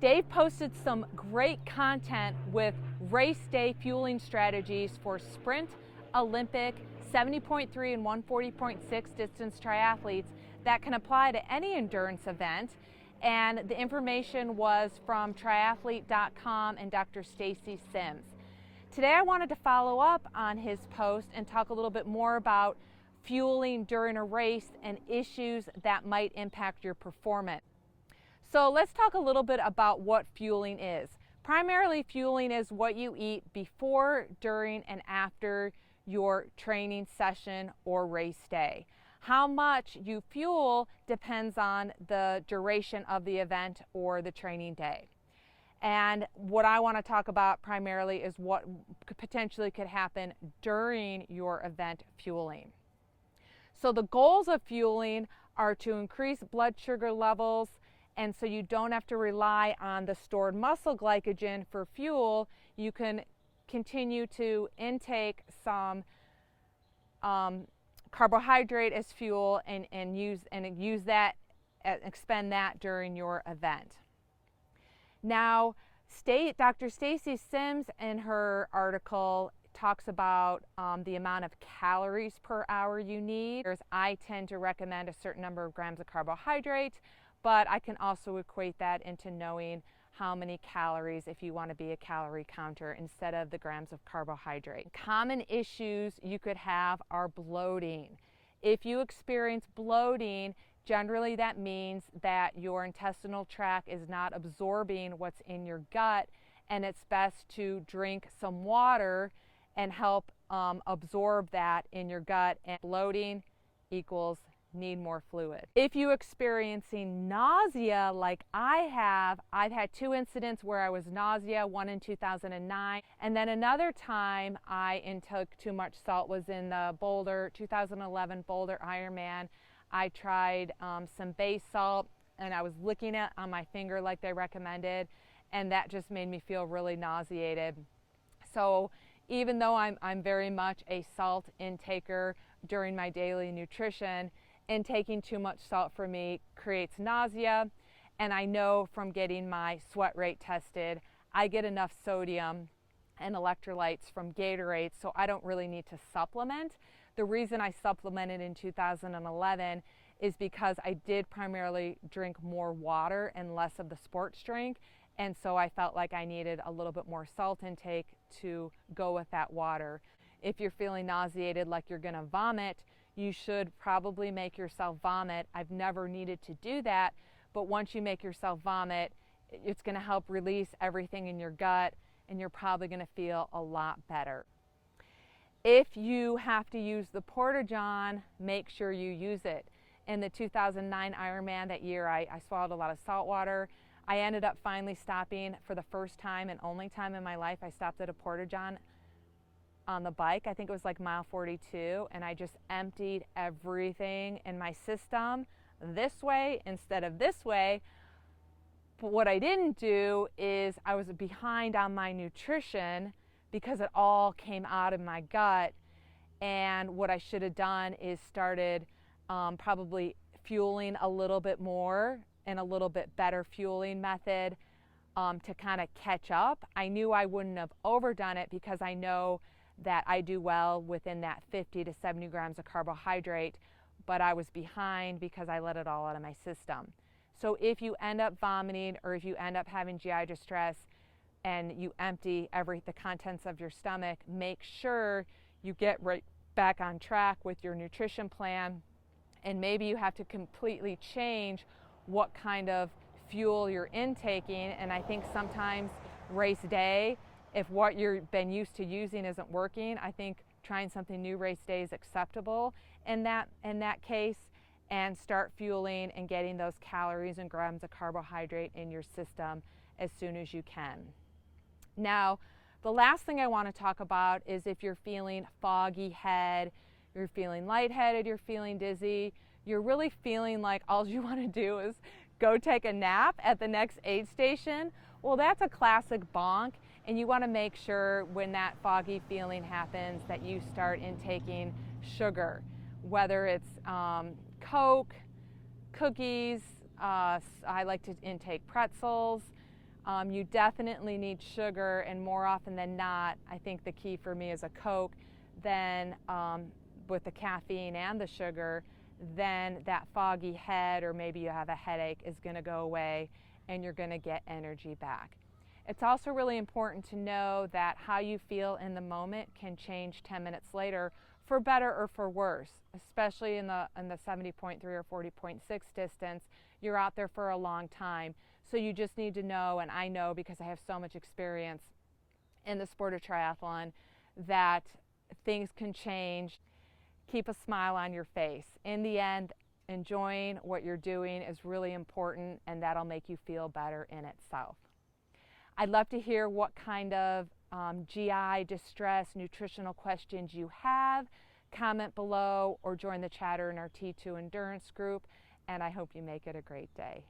Dave posted some great content with race day fueling strategies for sprint, Olympic, 70.3 and 140.6 distance triathletes that can apply to any endurance event. And the information was from triathlete.com and Dr. Stacy Sims. Today I wanted to follow up on his post and talk a little bit more about fueling during a race and issues that might impact your performance. So let's talk a little bit about what fueling is. Primarily, fueling is what you eat before, during, and after your training session or race day. How much you fuel depends on the duration of the event or the training day. And what I want to talk about primarily is what potentially could happen during your event fueling. So the goals of fueling are to increase blood sugar levels, and so you don't have to rely on the stored muscle glycogen for fuel. You can continue to intake some carbohydrate as fuel and use that, expend that during your event. Now, Dr. Stacy Sims in her article talks about the amount of calories per hour you need. I tend to recommend a certain number of grams of carbohydrate, but I can also equate that into knowing how many calories if you want to be a calorie counter instead of the grams of carbohydrate. Common issues you could have are bloating. If you experience bloating, generally that means that your intestinal tract is not absorbing what's in your gut, and it's best to drink some water and help absorb that in your gut. And bloating equals need more fluid. If you're experiencing nausea like I've had two incidents where I was nausea, one in 2009, and then another time I intook too much salt was in the Boulder, 2011 Boulder Ironman. I tried some base salt and I was licking it on my finger like they recommended, and that just made me feel really nauseated. So even though I'm very much a salt intaker during my daily nutrition, intaking too much salt for me creates nausea, and I know from getting my sweat rate tested, I get enough sodium and electrolytes from Gatorade, so I don't really need to supplement. The reason I supplemented in 2011 is because I did primarily drink more water and less of the sports drink, and so I felt like I needed a little bit more salt intake to go with that water. If you're feeling nauseated like you're gonna vomit, you should probably make yourself vomit. I've never needed to do that, but once you make yourself vomit, it's gonna help release everything in your gut, and you're probably gonna feel a lot better. If you have to use the Porta-John, make sure you use it. In the 2009 Ironman that year, I swallowed a lot of salt water. I ended up finally stopping for the first time and only time in my life. I stopped at a Porta-John on the bike. I think it was like mile 42, and I just emptied everything in my system this way instead of this way. But what I didn't do is I was behind on my nutrition because it all came out of my gut, and what I should have done is started probably fueling a little bit more and a little bit better fueling method to kind of catch up. I knew I wouldn't have overdone it because I know that I do well within that 50 to 70 grams of carbohydrate, but I was behind because I let it all out of my system. So if you end up vomiting or if you end up having GI distress and you empty the contents of your stomach, make sure you get right back on track with your nutrition plan, and maybe you have to completely change what kind of fuel you're intaking. And I think sometimes race day, if what you've been used to using isn't working, I think trying something new race day is acceptable in that case, and start fueling and getting those calories and grams of carbohydrate in your system as soon as you can. Now, the last thing I want to talk about is if you're feeling foggy head, you're feeling lightheaded, you're feeling dizzy, you're really feeling like all you want to do is go take a nap at the next aid station. Well, that's a classic bonk, and you want to make sure when that foggy feeling happens that you start intaking sugar, whether it's Coke, cookies, I like to intake pretzels, You definitely need sugar, and more often than not, I think the key for me is a Coke. Then with the caffeine and the sugar, then that foggy head, or maybe you have a headache, is going to go away and you're going to get energy back. It's also really important to know that how you feel in the moment can change 10 minutes later for better or for worse, especially in the 70.3 or 40.6 distance. You're out there for a long time. So you just need to know, and I know because I have so much experience in the sport of triathlon, that things can change. Keep a smile on your face. In the end, enjoying what you're doing is really important, and that'll make you feel better in itself. I'd love to hear what kind of GI distress, nutritional questions you have. Comment below or join the chatter in our T2 Endurance group, and I hope you make it a great day.